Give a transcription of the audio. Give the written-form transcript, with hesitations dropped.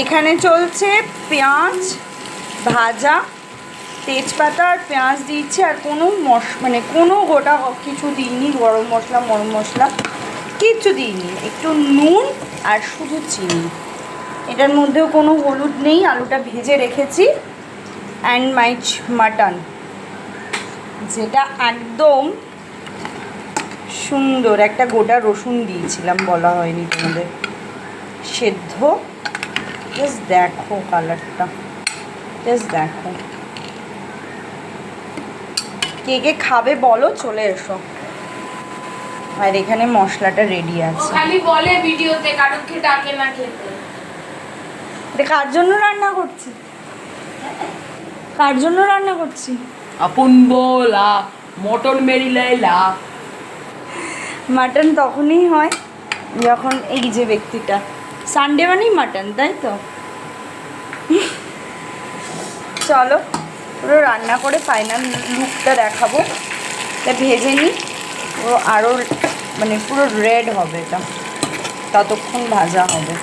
এখানে চলছে পেঁয়াজ ভাজা, তেজপাতা আর পেঁয়াজ দিয়েছি, আর কোনো মানে কোনো গোটা কিছু দিইনি, গরম মশলা মরম মশলা কিচ্ছু দিইনি, একটু নুন আর শুধু চিনি। এটার মধ্যেও কোনো হলুদ নেই। আলুটা ভেজে রেখেছি। অ্যান্ড মাই মাটন, যেটা একদম সুন্দর, একটা গোটা রসুন দিয়েছিলাম, বলা হয়নি তোমাদের, সেদ্ধ। জাস্ট দেখো কালারটা, জাস্ট দেখো। কে কে খাবে বলো, চলে এসো। আর এখানে মশলাটা রেডি আছে। খালি বলে ভিডিওতে কারোকে ডাকে না খেতে। এটা কার জন্য রান্না করছি, কার জন্য রান্না করছি? আপন বলা মটন মেরি লাইলা। মাটন তখনই হয় যখন এই যে ব্যক্তিটা সানডে মানেই মাটন, তাই তো? চলো পুরো রান্না করে ফাইনাল লুকটা দেখাবো। এটা ভেজে নিই, পুরো আরও মানে পুরো রেড হবে, এটা ততক্ষণ ভাজা হবে।